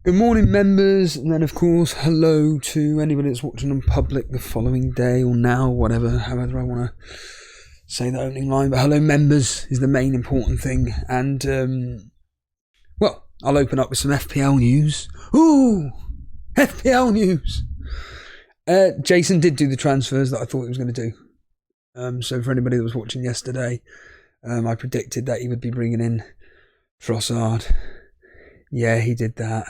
Good morning, members, and then of course hello to anybody that's watching in public the following day or now, whatever, however I want to say the opening line. But hello, members is the main important thing. And well, I'll open up with some FPL news. Ooh, FPL news. Jason did do the transfers that I thought he was going to do. So for anybody that was watching yesterday, I predicted that he would be bringing in Trossard. Yeah, he did that.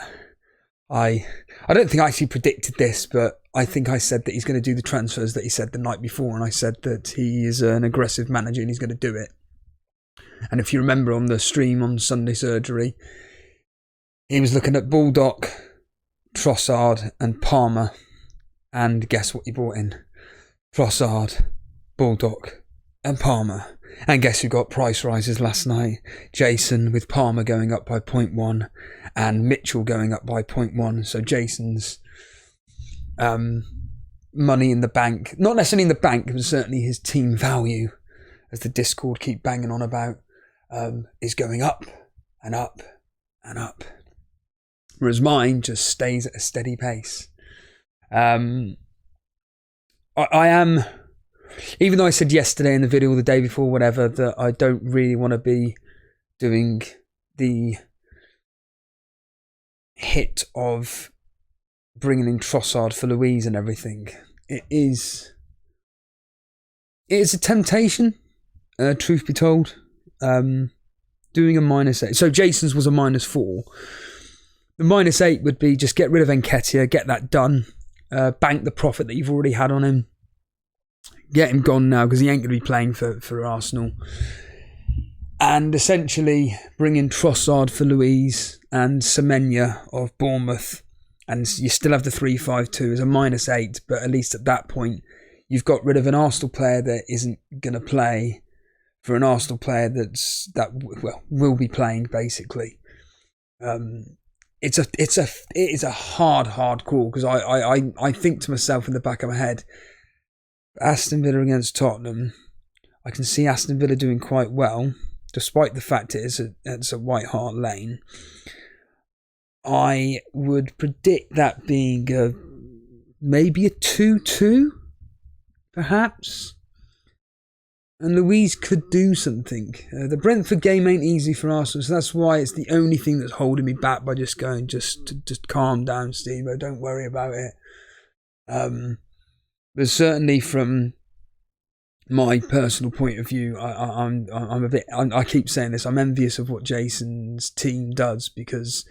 I don't think I actually predicted this, but I think I said that he's going to do the transfers that he said the night before, and I said that he is an aggressive manager and he's going to do it. And if you remember on the stream on Sunday Surgery, he was looking at Baldock, Trossard and Palmer, and guess what he brought in? Trossard, Baldock and Palmer. And guess who got price rises last night? Jason, with Palmer going up by 0.1 and Mitchell going up by 0.1. So Jason's money in the bank, not necessarily in the bank, but certainly his team value, as the Discord keep banging on about, is going up and up and up. Whereas mine just stays at a steady pace. I am... Even though I said yesterday in the video or the day before, whatever, that I don't really want to be doing the hit of bringing in Trossard for Louise and everything. It is a temptation, truth be told. Doing a -8. So Jason's was a -4. The -8 would be just get rid of Nketiah, get that done, bank the profit that you've already had on him. Get him gone now because he ain't going to be playing for Arsenal. And essentially bring in Trossard for Louise and Semenya of Bournemouth. And you still have the 3-5-2 as a -8, but at least at that point, you've got rid of an Arsenal player that isn't going to play for an Arsenal player that will be playing, basically. It is a hard call because I think to myself in the back of my head, Aston Villa against Tottenham, I can see Aston Villa doing quite well, despite the fact it's a White Hart Lane. I would predict that being maybe a 2-2, perhaps. And Louise could do something. The Brentford game ain't easy for Arsenal, so that's why it's the only thing that's holding me back by just going, just calm down, Steve. Don't worry about it. But certainly from my personal point of view, I keep saying this, I'm envious of what Jason's team does because,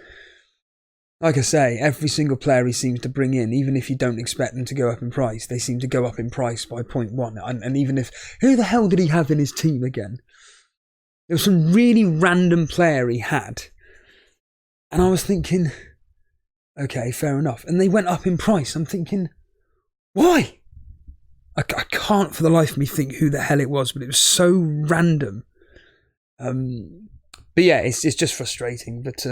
like I say, every single player he seems to bring in, even if you don't expect them to go up in price, they seem to go up in price by 0.1. And even if, who the hell did he have in his team again? There was some really random player he had. And I was thinking, okay, fair enough. And they went up in price. I'm thinking, why? I can't for the life of me think who the hell it was, but it was so random. But yeah, it's just frustrating. But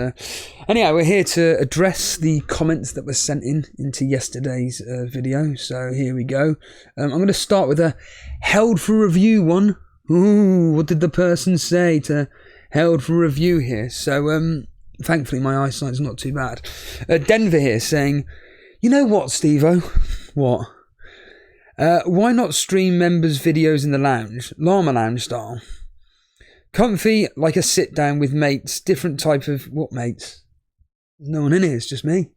anyhow, we're here to address the comments that were sent into yesterday's video. So here we go. I'm going to start with a held for review one. Ooh, what did the person say to held for review here? So thankfully my eyesight's not too bad. Denver here saying, you know what, Steve-O? What? Why not stream members' videos in the lounge, llama lounge style? Comfy, like a sit down with mates, different type of... What mates? There's no one in here, it's just me.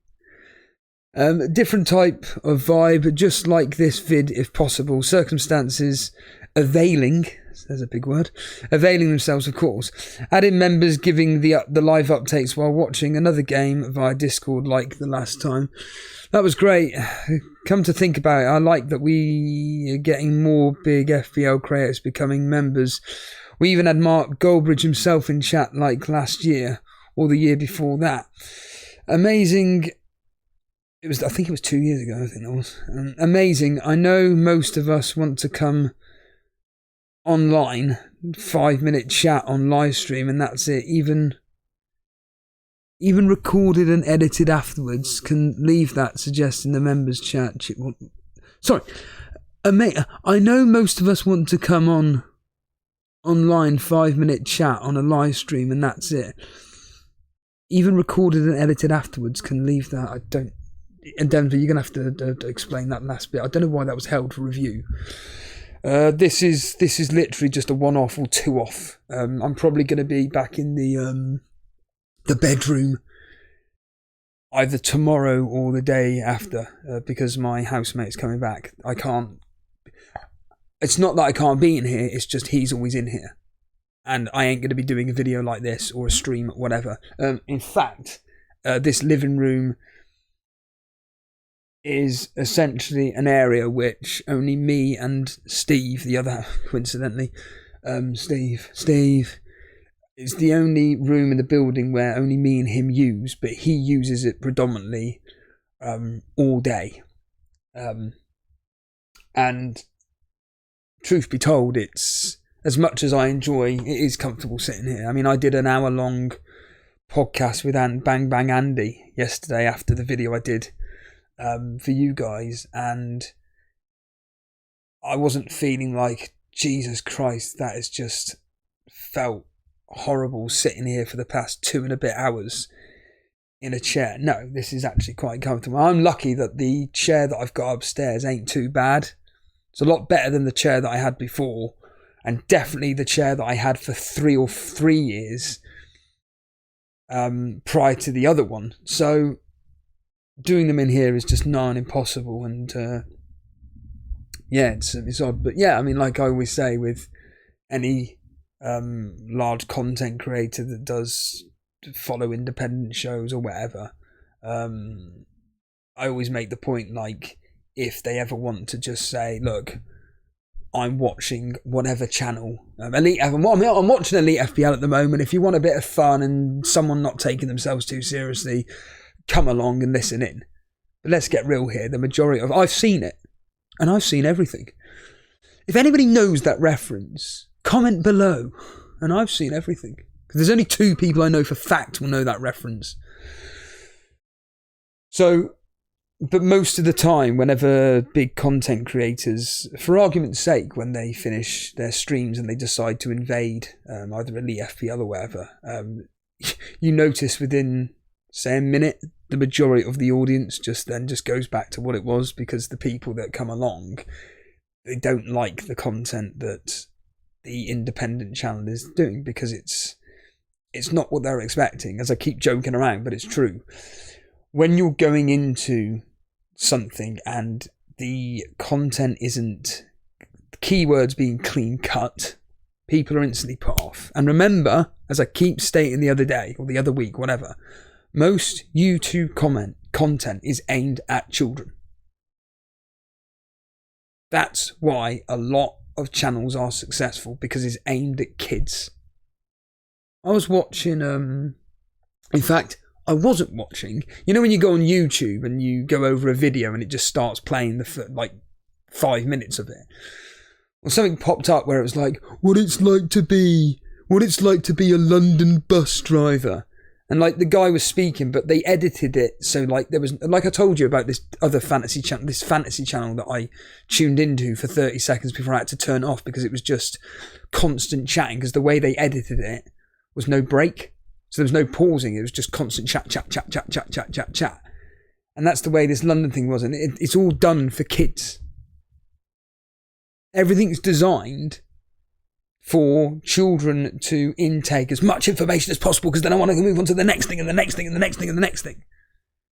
Different type of vibe, just like this vid if possible. Circumstances availing, there's a big word, availing themselves of course. Add in members giving the live updates while watching another game via Discord like the last time. That was great. Come to think about it, I like that we are getting more big FPL creators becoming members. We even had Mark Goldbridge himself in chat like last year or the year before that. Amazing. I think it was 2 years ago, I think that was. Amazing. I know most of us want to come online, 5-minute chat on live stream, and that's it. Even recorded and edited afterwards, can leave that suggesting the members chat. Sorry. I know most of us want to come online 5-minute chat on a live stream and that's it. even recorded and edited afterwards, can leave that. I don't. And Denver, you're gonna have to explain that last bit. I don't know why that was held for review. This is literally just a one-off or two-off. I'm probably going to be back in the bedroom either tomorrow or the day after because my housemate's coming back. I can't. It's not that I can't be in here. It's just he's always in here, and I ain't going to be doing a video like this or a stream, whatever. In fact, this living room is essentially an area which only me and Steve, the other, coincidentally, Steve, is the only room in the building where only me and him use, but he uses it predominantly all day. And truth be told, it's, as much as I enjoy, it is comfortable sitting here. I mean, I did an hour-long podcast with Bang Bang Andy yesterday after the video I did for you guys, and I wasn't feeling like, Jesus Christ, that has just felt horrible sitting here for the past 2 and a bit hours in a chair. No, this is actually quite comfortable. I'm lucky that the chair that I've got upstairs ain't too bad. It's a lot better than the chair that I had before, and definitely the chair that I had for 3 years prior to the other one. So doing them in here is just nigh on impossible, and yeah, it's odd. But yeah, I mean, like I always say with any large content creator that does follow independent shows or whatever, I always make the point, like, if they ever want to just say, look, I'm watching whatever channel, Elite FPL, I'm watching Elite FPL at the moment. If you want a bit of fun and someone not taking themselves too seriously, come along and listen in. But let's get real here. The majority of... I've seen it. And I've seen everything. If anybody knows that reference, comment below. And I've seen everything. Because there's only 2 people I know for fact will know that reference. So, but most of the time, whenever big content creators, for argument's sake, when they finish their streams and they decide to invade either Elite FPL or whatever, you notice within, say, a minute, the majority of the audience just goes back to what it was, because the people that come along, they don't like the content that the independent channel is doing, because it's not what they're expecting, as I keep joking around, but it's true. When you're going into something and the content isn't, the keywords being clean cut, people are instantly put off. And remember, as I keep stating the other day or the other week, whatever, most YouTube content is aimed at children. That's why a lot of channels are successful, because it's aimed at kids. I was watching, in fact, I wasn't watching, you know when you go on YouTube and you go over a video and it just starts playing like 5 minutes of it? Well, something popped up where it was like, what it's like to be a London bus driver. And like the guy was speaking, but they edited it so like there was, like I told you about this other fantasy channel, that I tuned into for 30 seconds before I had to turn it off, because it was just constant chatting, because the way they edited it was no break. So there was no pausing, it was just constant chat. And that's the way this London thing was, and it's all done for kids. Everything's designed for children to intake as much information as possible, because then I want to move on to the next thing and the next thing and the next thing and the next thing.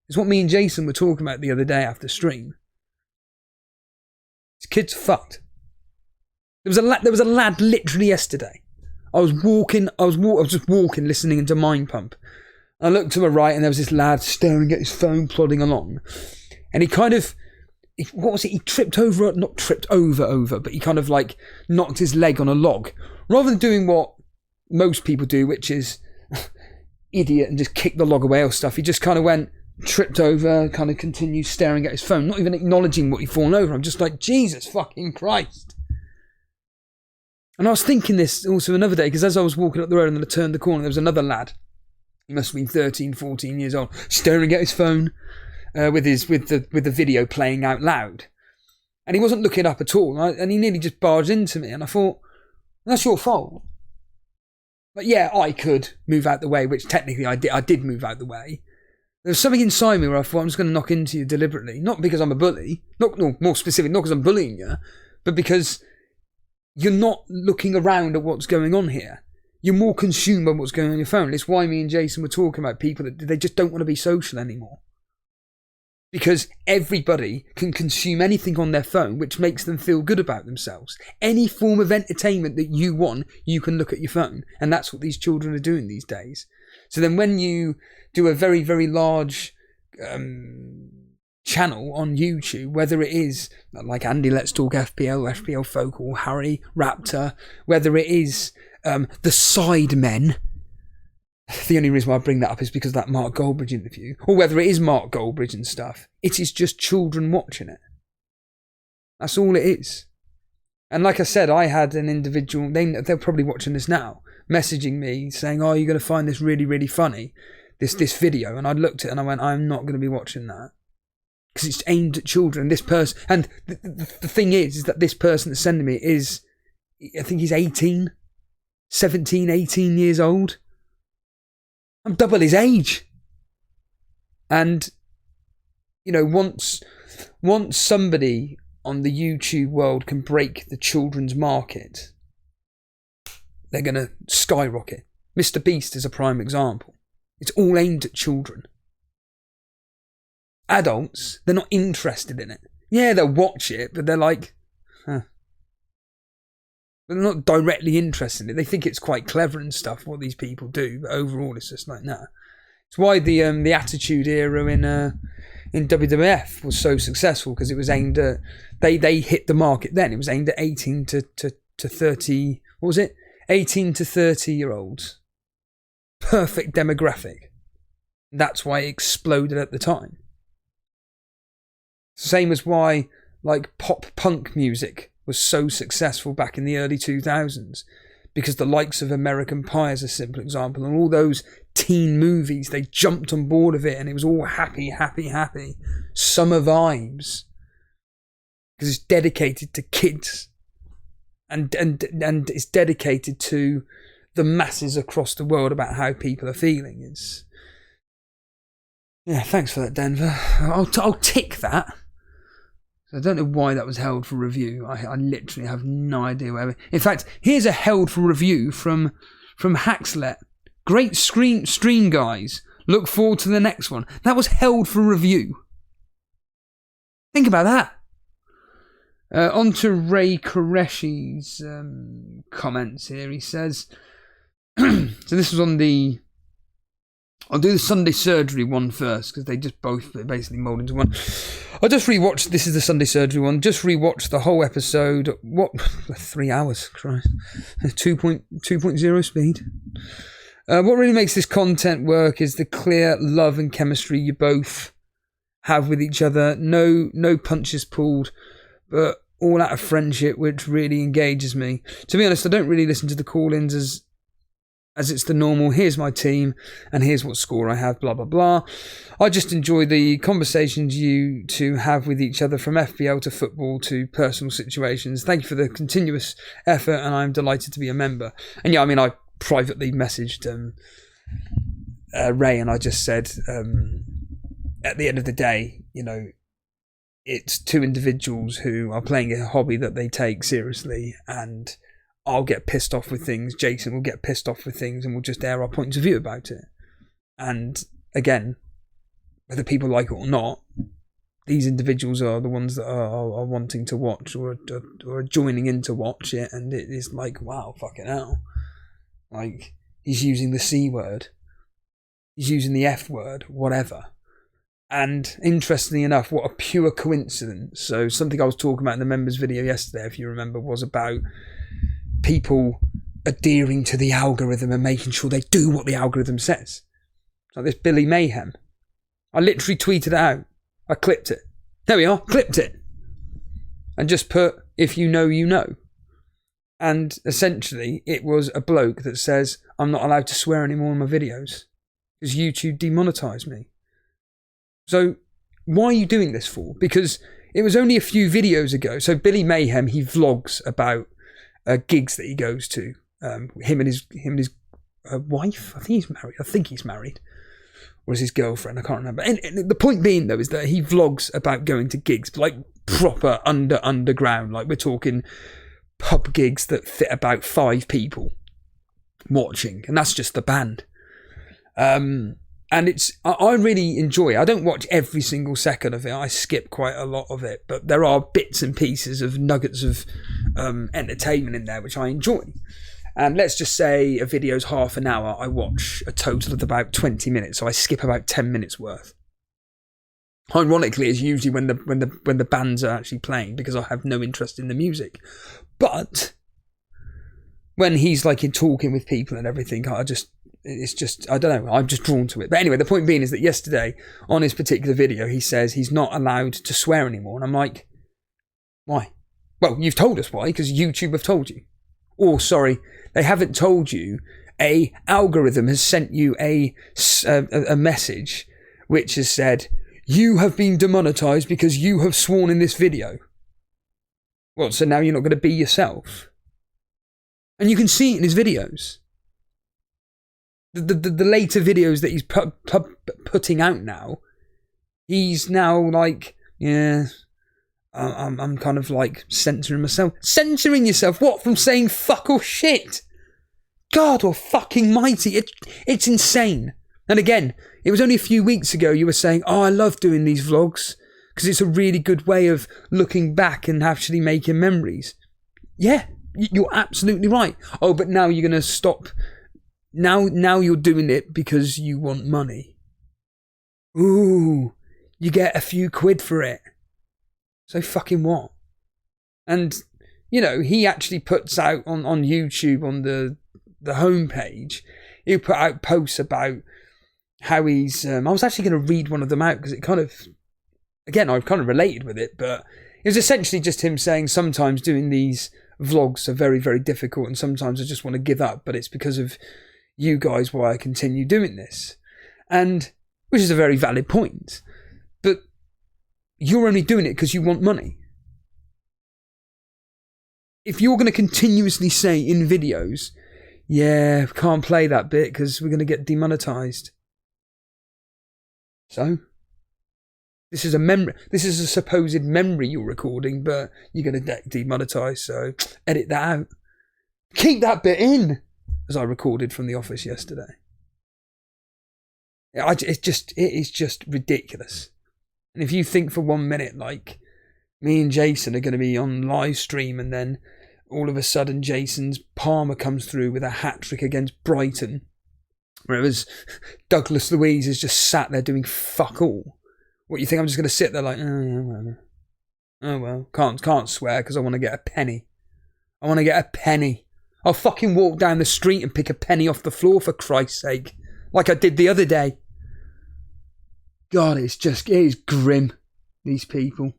It's what me and Jason were talking about the other day after stream. These kids are fucked. There was a lad literally yesterday. I was just walking, listening into Mind Pump. I looked to my right and there was this lad staring at his phone, plodding along. And he kind of, what was it? He tripped over, not tripped over, but he kind of like knocked his leg on a log. Rather than doing what most people do, which is idiot and just kick the log away or stuff, he just kind of went, tripped over, kind of continued staring at his phone, not even acknowledging what he'd fallen over. I'm just like, Jesus fucking Christ. And I was thinking this also another day, because as I was walking up the road and then I turned the corner, there was another lad. He must have been 13, 14 years old, staring at his phone with the video playing out loud. And he wasn't looking up at all. And he nearly just barged into me. And I thought, that's your fault. But yeah, I could move out the way, which technically I did move out the way. There's something inside me where I thought I'm just going to knock into you deliberately. Not because I'm a bully. No, more specific, not because I'm bullying you. But because you're not looking around at what's going on here. You're more consumed by what's going on your phone. It's why me and Jason were talking about people that they just don't want to be social anymore. Because everybody can consume anything on their phone which makes them feel good about themselves. Any form of entertainment that you want, you can look at your phone. And that's what these children are doing these days. So then when you do a very, very large channel on YouTube, whether it is like Andy Let's Talk FPL, FPL Focal, Harry, Raptor, whether it is the Sidemen, the only reason why I bring that up is because of that Mark Goldbridge interview, or whether it is Mark Goldbridge and stuff, it is just children watching it. That's all it is. And like I said, I had an individual, they're probably watching this now, messaging me saying, oh, you're going to find this really, really funny, this video. And I looked at it and I went, I'm not going to be watching that. Because it's aimed at children. This person, and the thing is that this person that's sending me is, I think he's 17, 18 years old. I'm double his age. And, you know, once somebody on the YouTube world can break the children's market, they're going to skyrocket. Mr. Beast is a prime example. It's all aimed at children. Adults, they're not interested in it. Yeah, they'll watch it, but they're like, huh. But they're not directly interested in it. They think it's quite clever and stuff, what these people do, but overall it's just like, nah. It's why the Attitude Era in WWF was so successful, because it was aimed at, they hit the market then. It was aimed at 18 to 30, what was it? 18 to 30-year-olds. Perfect demographic. That's why it exploded at the time. Same as why, like, pop punk music was so successful back in the early 2000s, because the likes of American Pie is a simple example, and all those teen movies, they jumped on board of it, and it was all happy, happy, happy summer vibes, because it's dedicated to kids, and it's dedicated to the masses across the world about how people are feeling. It's, yeah, thanks for that, Denver. I'll tick that. I don't know why that was held for review. I literally have no idea where. In fact, here's a held for review from Haxlet. Great stream, guys. Look forward to the next one. That was held for review. Think about that. On to Ray Qureshi's comments here. He says, so this was on the, I'll do the Sunday Surgery one first, because they just both basically mould into one. I just rewatched, this is the Sunday Surgery one, just rewatched the whole episode. What? 3 hours, Christ. 2.0 speed. What really makes this content work is the clear love and chemistry you both have with each other. No punches pulled, but all out of friendship, which really engages me. To be honest, I don't really listen to the call-ins as it's the normal, here's my team, and here's what score I have, blah, blah, blah. I just enjoy the conversations you two have with each other, from FPL to football to personal situations. Thank you for the continuous effort, and I'm delighted to be a member. And yeah, I mean, I privately messaged Ray, and I just said, at the end of the day, you know, it's two individuals who are playing a hobby that they take seriously, and I'll get pissed off with things, Jason will get pissed off with things, and we'll just air our points of view about it. And again, whether people like it or not, these individuals are the ones that are wanting to watch or are joining in to watch it, and it is like, wow, fucking hell. Like, he's using the C word, he's using the F word, whatever. And interestingly enough, what a pure coincidence. So something I was talking about in the members video yesterday, if you remember, was about people adhering to the algorithm and making sure they do what the algorithm says. Like this Billy Mayhem. I literally tweeted it out. I clipped it. There we are, clipped it. And just put, if you know, you know. And essentially, it was a bloke that says, I'm not allowed to swear anymore in my videos because YouTube demonetized me. So why are you doing this for? Because it was only a few videos ago. So Billy Mayhem, he vlogs about gigs that he goes to. Him and his a wife. I think he's married. Or is his girlfriend? I can't remember. And the point being, though, is that he vlogs about going to gigs, like proper underground. Like we're talking pub gigs that fit about 5 people watching. And that's just the band. And I really enjoy it. I don't watch every single second of it. I skip quite a lot of it. But there are bits and pieces of nuggets of entertainment in there, which I enjoy. And let's just say a video's half an hour. I watch a total of about 20 minutes. So I skip about 10 minutes worth. Ironically, it's usually when the bands are actually playing because I have no interest in the music. But when he's like in talking with people and everything, I don't know, I'm just drawn to it. But anyway, the point being is that yesterday on his particular video, he says he's not allowed to swear anymore. And I'm like, why? Well, you've told us why, because YouTube have told you. Or, sorry, they haven't told you. A algorithm has sent you a message which has said, you have been demonetized because you have sworn in this video. Well, so now you're not going to be yourself. And you can see it in his videos. The later videos that he's putting out now, he's now like, yeah, I'm kind of like censoring myself. Censoring yourself? What? From saying fuck or shit? God or fucking mighty. It's insane. And again, it was only a few weeks ago you were saying, oh, I love doing these vlogs because it's a really good way of looking back and actually making memories. Yeah, you're absolutely right. Oh, but now you're going to stop. Now you're doing it because you want money. Ooh, you get a few quid for it. So fucking what? And, you know, he actually puts out on YouTube, on the homepage, he'll put out posts about how he's... I was actually going to read one of them out because it kind of... Again, I've kind of related with it, but it was essentially just him saying sometimes doing these vlogs are very, very difficult and sometimes I just want to give up, but it's because of you guys why I continue doing this. And, which is a very valid point. But you're only doing it because you want money. If you're going to continuously say in videos, yeah, can't play that bit because we're going to get demonetized. So, this is a supposed memory you're recording, but you're going to get demonetized, so edit that out. Keep that bit in, as I recorded from the office yesterday. It is just ridiculous. And if you think for 1 minute, like, me and Jason are going to be on live stream and then all of a sudden Jason's Palmer comes through with a hat-trick against Brighton, whereas Douglas Luiz is just sat there doing fuck all. What, you think I'm just going to sit there like, oh well, can't swear because I want to get a penny. I want to get a penny. I'll fucking walk down the street and pick a penny off the floor for Christ's sake, like I did the other day. God, it is grim, these people.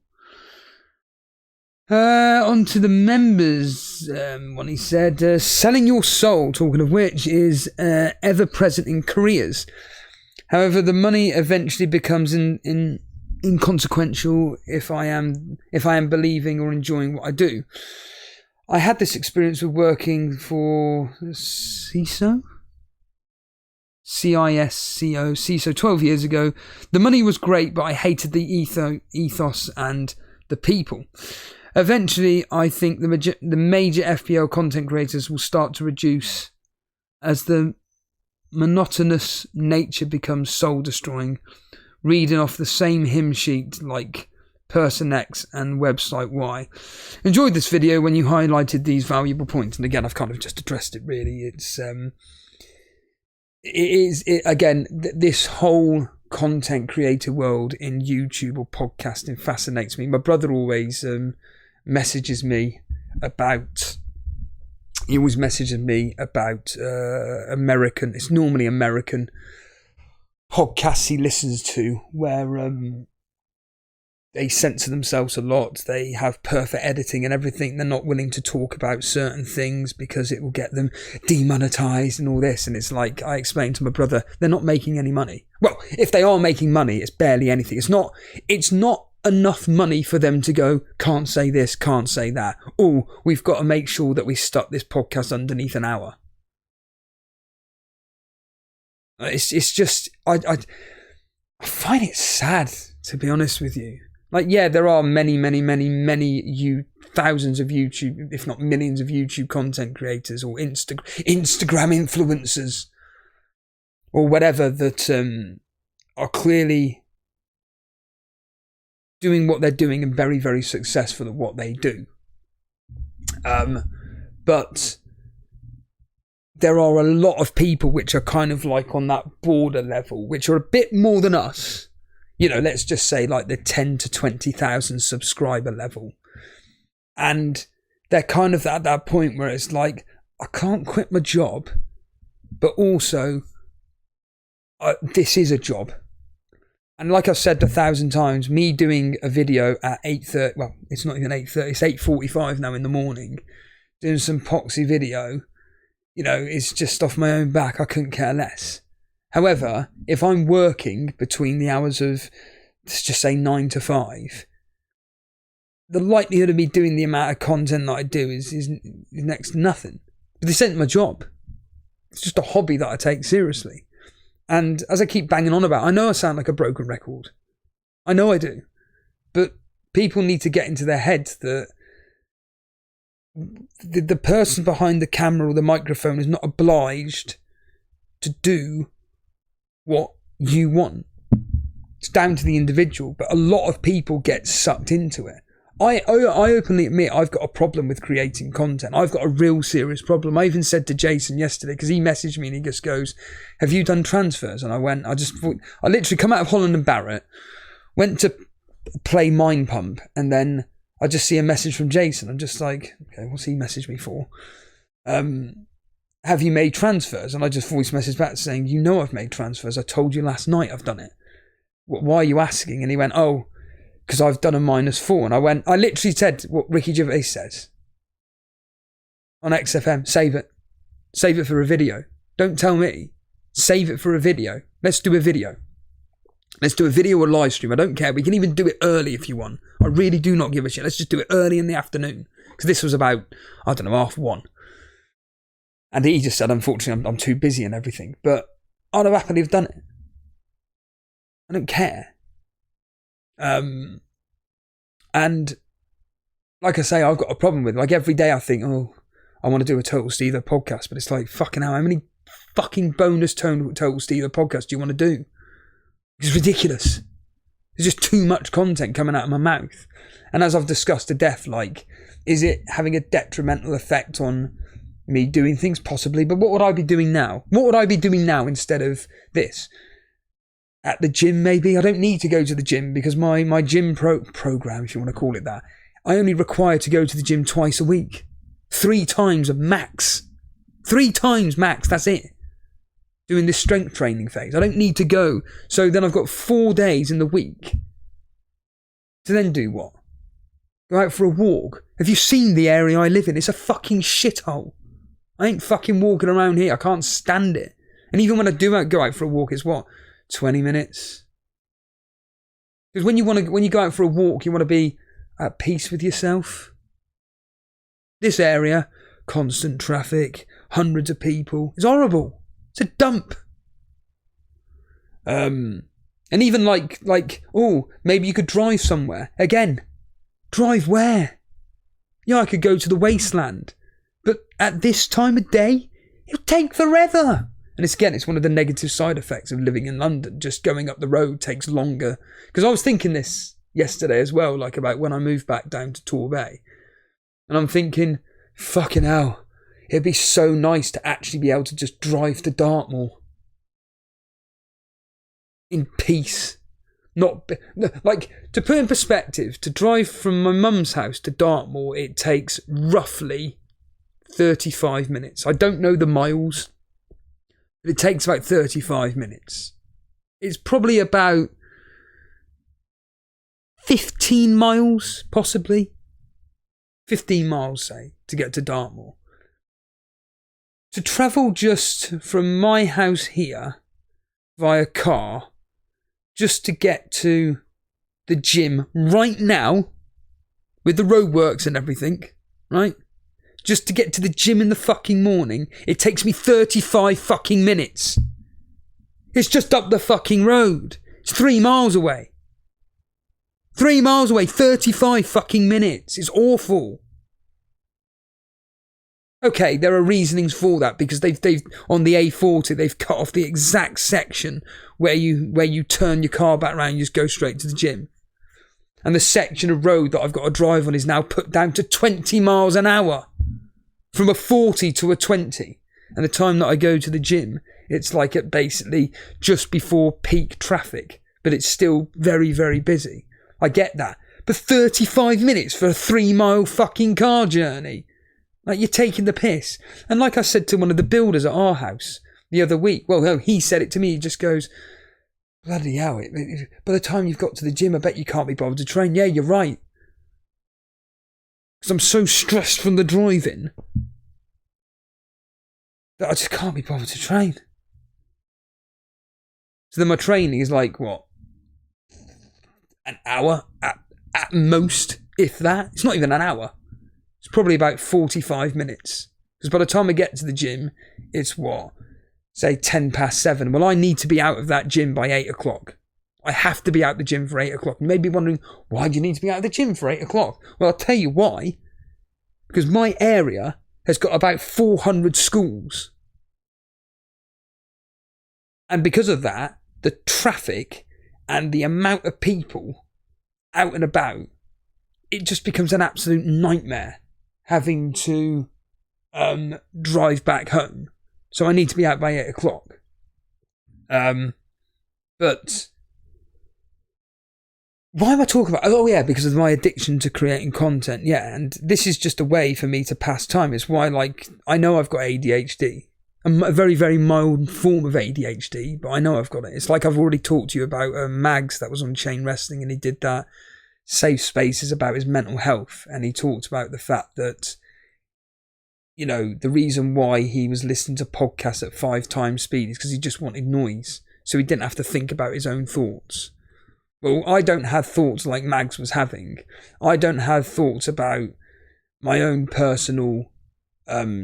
On to the members. One he said, selling your soul, talking of which, is ever present in careers. However, the money eventually becomes inconsequential if I am believing or enjoying what I do. I had this experience with working for CISO 12 years ago. The money was great, but I hated the ethos and the people. Eventually, I think the major FPL content creators will start to reduce as the monotonous nature becomes soul-destroying, reading off the same hymn sheet like Person X and Website Y. Enjoyed this video when you highlighted these valuable points, and again, I've kind of just addressed it really. This whole content creator world in YouTube or podcasting fascinates me. My brother always messages me about American, it's normally American podcasts he listens to where they censor themselves a lot, they have perfect editing and everything, they're not willing to talk about certain things because it will get them demonetized and all this. And it's like, I explained to my brother, they're not making any money. Well, if they are making money, it's barely anything. It's not enough money for them to go, can't say this, can't say that. Oh, we've got to make sure that we stuck this podcast underneath an hour. It's just I find it sad, to be honest with you. Like, yeah, there are many thousands of YouTube, if not millions of YouTube content creators or Instagram influencers or whatever that are clearly doing what they're doing and very, very successful at what they do. But there are a lot of people which are kind of like on that border level, which are a bit more than us. You know, let's just say like the 10 to 20,000 subscriber level. And they're kind of at that point where it's like, I can't quit my job, but also this is a job. And like I've said 1,000 times, me doing a video at 8:30, well, it's not even 8:30, it's 8:45 now in the morning, doing some poxy video, you know, it's just off my own back. I couldn't care less. However, if I'm working between the hours of, let's just say 9 to 5, the likelihood of me doing the amount of content that I do is next to nothing. But this isn't my job. It's just a hobby that I take seriously. And as I keep banging on about, I know I sound like a broken record. I know I do. But people need to get into their heads that the person behind the camera or the microphone is not obliged to do what you want. It's down to the individual. But a lot of people get sucked into it. I openly admit I've got a problem with creating content. I've got a real serious problem. I even said to Jason yesterday, because he messaged me and he just goes, have you done transfers? And I literally come out of Holland and Barrett, went to play Mind Pump, and then I just see a message from Jason. I'm just like, okay, what's he messaged me for? Have you made transfers? And I just voice message back saying, you know I've made transfers. I told you last night I've done it. Why are you asking? And he went, oh, because I've done a -4. And I literally said what Ricky Gervais says on XFM. Save it. Save it for a video. Don't tell me. Save it for a video. Let's do a video. Let's do a video or live stream. I don't care. We can even do it early if you want. I really do not give a shit. Let's just do it early in the afternoon. Because this was about, I don't know, 1:30. And he just said, unfortunately, I'm too busy and everything. But I'd have happily have done it. I don't care. And like I say, I've got a problem with it. Like every day I think, oh, I want to do a Total Steeler podcast, but it's like, fucking hell, how many fucking bonus Total Steeler podcasts do you want to do? It's ridiculous. There's just too much content coming out of my mouth. And as I've discussed to death, like, is it having a detrimental effect on me doing things? Possibly. But what would I be doing now? What would I be doing now instead of this? At the gym, maybe? I don't need to go to the gym because my gym program, if you want to call it that, I only require to go to the gym twice a week. 3 times max. 3 times max, that's it. Doing this strength training phase. I don't need to go. So then I've got 4 days in the week to then do what? Go out for a walk. Have you seen the area I live in? It's a fucking shithole. I ain't fucking walking around here. I can't stand it. And even when I do go out for a walk, it's what? 20 minutes. Because when you go out for a walk, you want to be at peace with yourself. This area, constant traffic, hundreds of people. It's horrible. It's a dump. And even like, oh, maybe you could drive somewhere. Again, drive where? Yeah, I could go to the wasteland. But at this time of day, it'll take forever. And it's one of the negative side effects of living in London. Just going up the road takes longer. Because I was thinking this yesterday as well, like about when I moved back down to Torbay. And I'm thinking, fucking hell, it'd be so nice to actually be able to just drive to Dartmoor. In peace. Not, like, to put in perspective, to drive from my mum's house to Dartmoor, it takes roughly 35 minutes. I don't know the miles. It takes about 35 minutes. It's probably about 15 miles, possibly. 15 miles, say, to get to Dartmoor. To travel just from my house here via car, just to get to the gym right now, with the roadworks and everything, right? Just to get to the gym in the fucking morning, it takes me 35 fucking minutes. It's just up the fucking road. It's 3 miles away. 3 miles away, 35 fucking minutes. It's awful. Okay, there are reasonings for that because they've on the A40 they've cut off the exact section where you turn your car back around and you just go straight to the gym. And the section of road that I've got to drive on is now put down to 20 miles an hour. From a 40 to a 20. And the time that I go to the gym, it's like at basically just before peak traffic. But it's still very, very busy. I get that. But 35 minutes for a 3 mile fucking car journey. Like, you're taking the piss. And like I said to one of the builders at our house the other week, well, no, he said it to me, he just goes, bloody hell, by the time you've got to the gym, I bet you can't be bothered to train. Yeah, you're right. Because I'm so stressed from the driving that I just can't be bothered to train. So then my training is like, what? An hour at most, if that. It's not even an hour. It's probably about 45 minutes. Because by the time I get to the gym, it's what? Say 10 past 7. Well, I need to be out of that gym by 8 o'clock. I have to be out the gym for 8 o'clock. You may be wondering, why do you need to be out of the gym for 8 o'clock? Well, I'll tell you why. Because my area has got about 400 schools. And because of that, the traffic and the amount of people out and about, it just becomes an absolute nightmare having to drive back home. So I need to be out by 8 o'clock. But why am I talking about? Oh yeah, because of my addiction to creating content. Yeah, and this is just a way for me to pass time. It's why, like, I know I've got ADHD. A very, very mild form of ADHD, but I know I've got it. It's like I've already talked to you about Mags that was on Chain Wrestling, and he did that safe spaces about his mental health, and he talked about the fact that, you know, the reason why he was listening to podcasts at 5 times speed is because he just wanted noise, so he didn't have to think about his own thoughts. Well, I don't have thoughts like Mags was having. I don't have thoughts about my own personal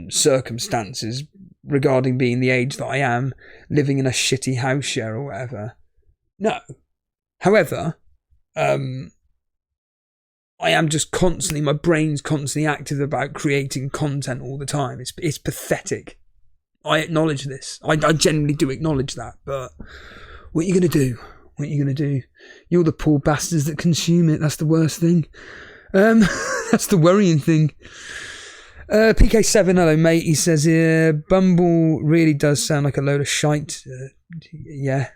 circumstances regarding being the age that I am, living in a shitty house share or whatever. No. However, I am just constantly, my brain's constantly active about creating content all the time. It's pathetic. I acknowledge this. I genuinely do acknowledge that. But what are you going to do? What are you going to do? You're the poor bastards that consume it. That's the worst thing. That's the worrying thing. PK7, hello mate. He says here, Bumble really does sound like a load of shite. Yeah.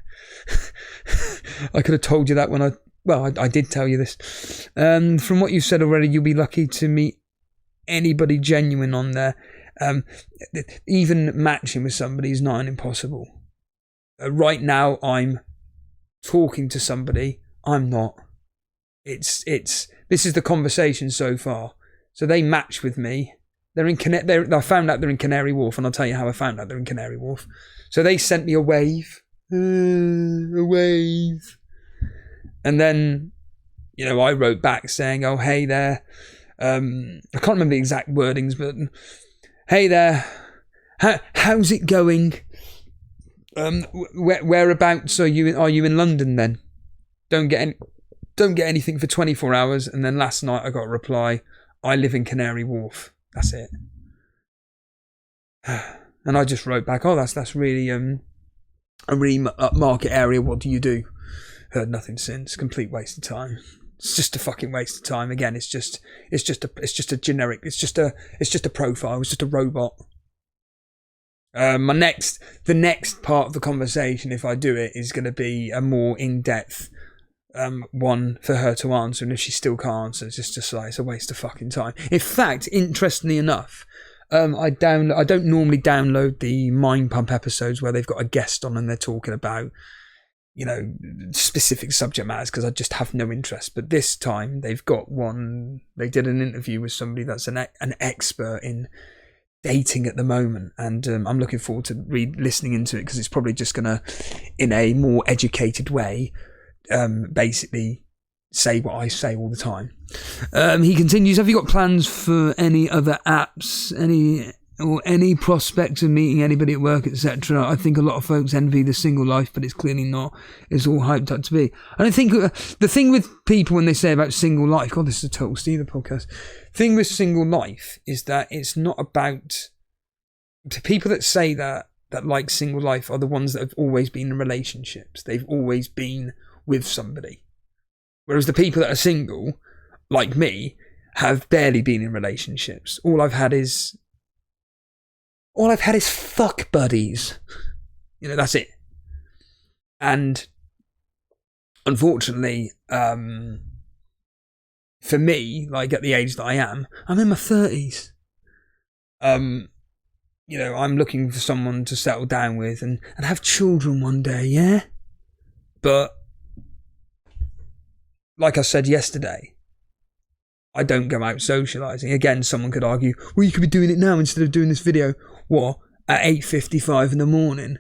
I could have told you that when I did tell you this. From what you've said already, you'll be lucky to meet anybody genuine on there. Even matching with somebody is not an impossible. Right now, I'm talking to somebody. I'm not. This is the conversation so far. So they match with me. I found out they're in Canary Wharf, and I'll tell you how I found out they're in Canary Wharf. So they sent me a wave. A wave. And then, you know, I wrote back saying, oh, hey there. I can't remember the exact wordings, but hey there. How's it going? Whereabouts are you in London then? Don't get anything for 24 hours. And then last night I got a reply, I live in Canary Wharf. That's it. And I just wrote back, oh, that's really a really upmarket area. What do you do? Heard nothing since. Complete waste of time. It's just a fucking waste of time. Again, it's just a generic. It's just a profile. It's just a robot. The next part of the conversation, if I do it, is going to be a more in-depth one for her to answer, and if she still can't answer, it's just like, it's a waste of fucking time. In fact, interestingly enough, I don't normally download the Mind Pump episodes where they've got a guest on and they're talking about, you know, specific subject matters, because I just have no interest. But this time they've got one. They did an interview with somebody that's an expert in dating at the moment, and I'm looking forward to listening into it, because it's probably just gonna, in a more educated way, basically say what I say all the time. He continues, have you got plans for any other apps, or any prospect of meeting anybody at work, etc. I think a lot of folks envy the single life, but it's clearly not. It's all hyped up to be. And I think the thing with people when they say about single life, God, this is a total Steeler podcast. The thing with single life is that it's not about... The people that say that like single life are the ones that have always been in relationships. They've always been with somebody. Whereas the people that are single, like me, have barely been in relationships. All I've had is fuck buddies. You know, that's it. And unfortunately, for me, like at the age that I am, I'm in my 30s. You know, I'm looking for someone to settle down with and have children one day, yeah? But, like I said yesterday, I don't go out socialising. Again, someone could argue, well, you could be doing it now instead of doing this video. What? At 8:55 in the morning?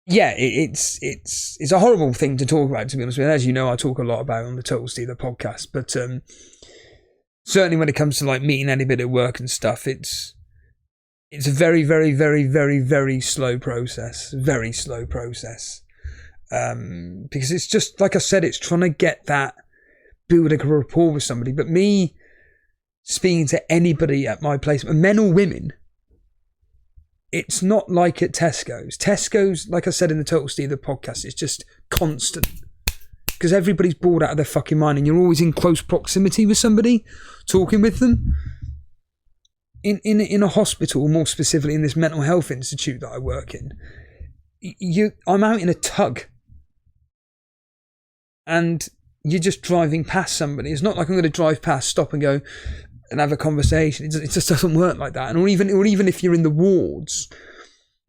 Yeah, it's a horrible thing to talk about, to be honest with you. As you know, I talk a lot about on the Total Steeler podcast, but certainly when it comes to like meeting anybody at work and stuff, it's a very, very, very, very, very slow process. Very slow process. Because it's just, like I said, it's trying to build a rapport with somebody. But me speaking to anybody at my place, men or women, it's not like at Tesco's. Tesco's, like I said in the Total Steeler podcast, it's just constant. Because everybody's bored out of their fucking mind and you're always in close proximity with somebody, talking with them. In a hospital, more specifically in this mental health institute that I work in, I'm out in a tug. And you're just driving past somebody. It's not like I'm going to drive past, stop and go and have a conversation. It just doesn't work like that. And or even if you're in the wards,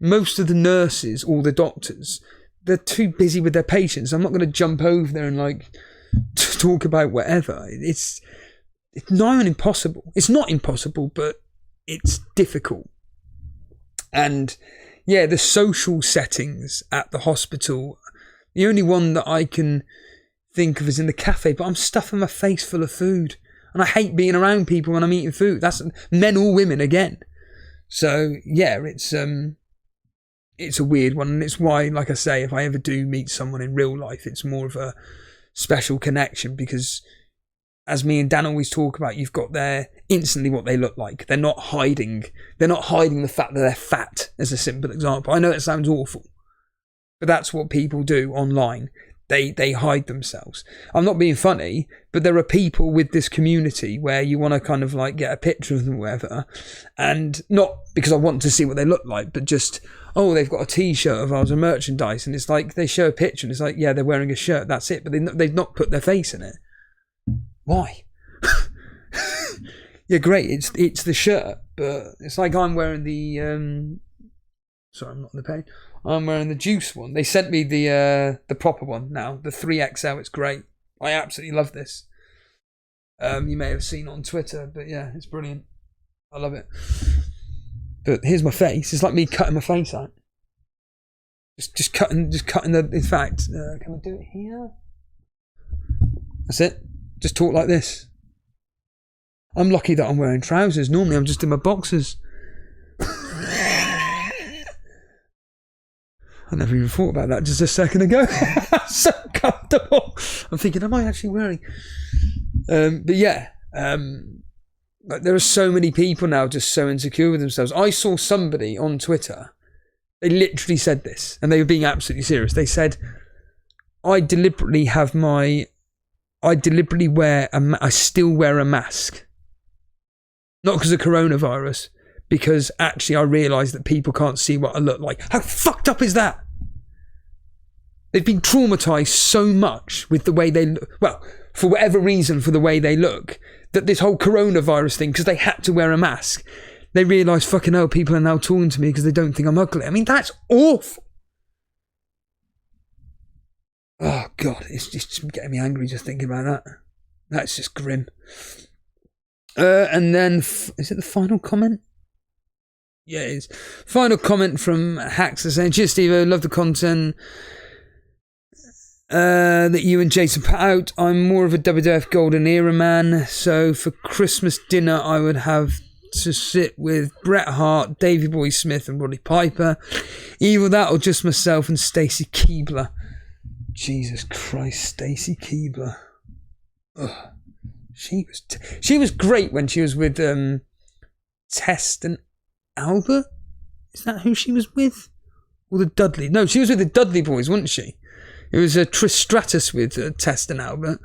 most of the nurses or the doctors, they're too busy with their patients. I'm not going to jump over there and like talk about whatever. It's nigh on impossible. It's not impossible, but it's difficult. And yeah, the social settings at the hospital, the only one that I can think of is in the cafe, but I'm stuffing my face full of food. And I hate being around people when I'm eating food. That's men or women again. So yeah, it's a weird one. And it's why, like I say, if I ever do meet someone in real life, it's more of a special connection because, as me and Dan always talk about, you've got there instantly what they look like. They're not hiding the fact that they're fat, as a simple example. I know it sounds awful, but that's what people do online. They hide themselves. I'm not being funny, but there are people with this community where you want to kind of like get a picture of them or whatever, and not because I want to see what they look like, but just, oh, they've got a t-shirt of ours or merchandise, and it's like they show a picture and it's like, yeah, they're wearing a shirt, that's it, but they've not put their face in it. Why? Yeah, great, it's the shirt, but it's like I'm wearing the sorry, I'm not on the page. I'm wearing the juice one. They sent me the proper one now, the 3XL. It's great. I absolutely love this. You may have seen it on Twitter, but yeah, it's brilliant. I love it. But here's my face. It's like me cutting my face out. Just cutting the. In fact, can I do it here? That's it. Just talk like this. I'm lucky that I'm wearing trousers. Normally, I'm just in my boxers. I never even thought about that just a second ago. So comfortable. I'm thinking, am I actually wearing? But yeah, like there are so many people now just so insecure with themselves. I saw somebody on Twitter. They literally said this, and they were being absolutely serious. They said, I still wear a mask. Not because of coronavirus, because actually I realise that people can't see what I look like. How fucked up is that? They've been traumatised so much with the way they look. Well, for whatever reason, for the way they look, that this whole coronavirus thing, because they had to wear a mask, they realise, fucking hell, people are now talking to me because they don't think I'm ugly. I mean, that's awful. Oh, God, it's just getting me angry just thinking about that. That's just grim. And then, is it the final comment? Yeah, it is. Final comment from Hacks saying, cheers, Steve, love the content. that you and Jason put out. I'm more of a WWF Golden Era man, so for Christmas dinner I would have to sit with Bret Hart, Davey Boy Smith and Roddy Piper. Either that or just myself and Stacy Keibler. Jesus Christ, Stacy Keibler. Ugh. She was great when she was with Test and Albert. Is that who she was with? Or the Dudley? No, she was with the Dudley Boys, wasn't she? It was Trish Stratus with Test and Albert.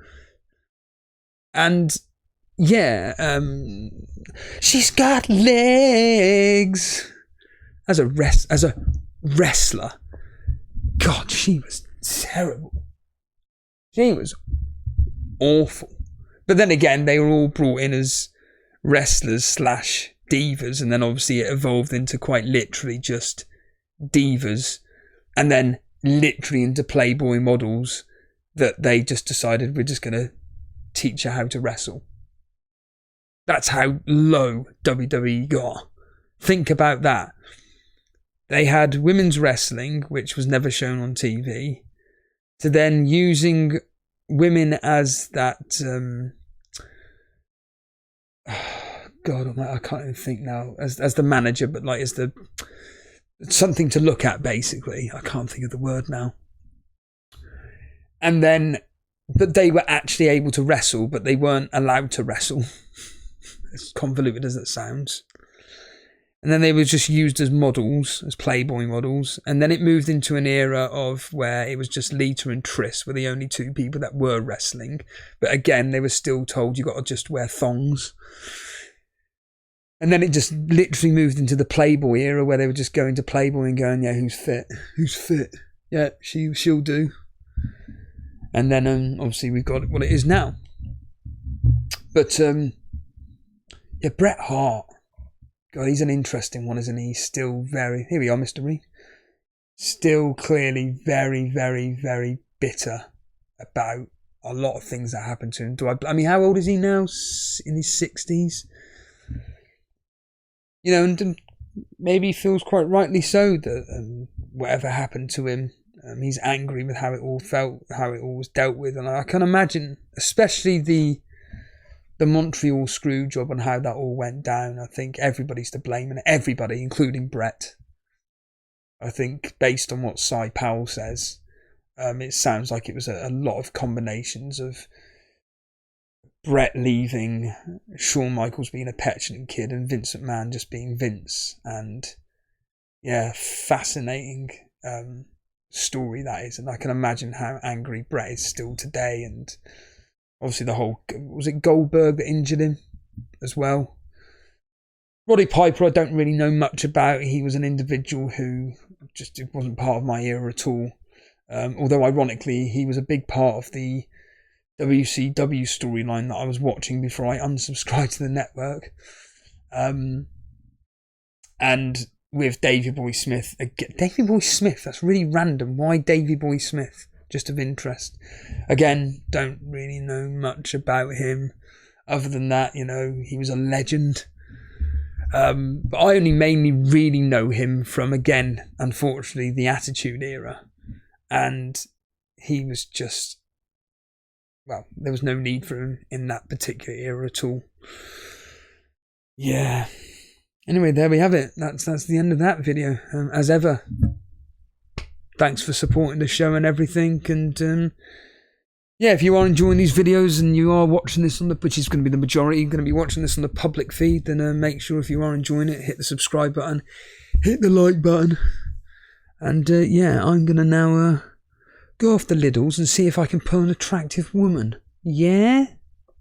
And yeah, she's got legs. As a wrestler, God, she was terrible. She was awful. But then again, they were all brought in as wrestlers / divas, and then obviously it evolved into quite literally just divas, and then literally into Playboy models that they just decided we're just going to teach her how to wrestle. That's how low WWE got. Think about that. They had women's wrestling, which was never shown on TV, to then using women as that God, I can't even think now, as the manager, but like as the something to look at, basically. I can't think of the word now. And then, but they were actually able to wrestle, but they weren't allowed to wrestle. As convoluted as it sounds. And then they were just used as models, as Playboy models. And then it moved into an era of where it was just Lita and Triss were the only two people that were wrestling. But again, they were still told you got to just wear thongs. And then it just literally moved into the Playboy era where they were just going to Playboy and going, yeah, who's fit? Who's fit? Yeah, she'll do. And then obviously we've got what it is now. But yeah, Bret Hart. God, he's an interesting one, isn't he? Still very... Here we are, Mr. Reed. Still clearly very, very, very bitter about a lot of things that happened to him. I mean, how old is he now? In his 60s? You know, and maybe he feels quite rightly so that whatever happened to him, he's angry with how it all felt, how it all was dealt with. And I can imagine, especially the Montreal screw job and how that all went down. I think everybody's to blame, and everybody, including Bret. I think based on what Cy Powell says, it sounds like it was a lot of combinations of Bret leaving, Shawn Michaels being a petulant kid, and Vince McMahon just being Vince. And yeah, fascinating story that is. And I can imagine how angry Bret is still today. And obviously the whole, was it Goldberg that injured him as well? Roddy Piper, I don't really know much about. He was an individual who just wasn't part of my era at all. Although ironically, he was a big part of the WCW storyline that I was watching before I unsubscribed to the network. And with Davey Boy Smith, Davey Boy Smith, that's really random. Why Davey Boy Smith? Just of interest. Again, don't really know much about him. Other than that, you know, he was a legend. But I only mainly really know him from, again, unfortunately, the Attitude Era. And he was just, well, there was no need for him in that particular era at all. Yeah. Anyway, there we have it. That's the end of that video. As ever, thanks for supporting the show and everything. And yeah, if you are enjoying these videos and you are watching this on which is going to be the majority, you're going to be watching this on the public feed, then make sure if you are enjoying it, hit the subscribe button, hit the like button. And yeah, I'm going to now go off the Lidls and see if I can pull an attractive woman. Yeah?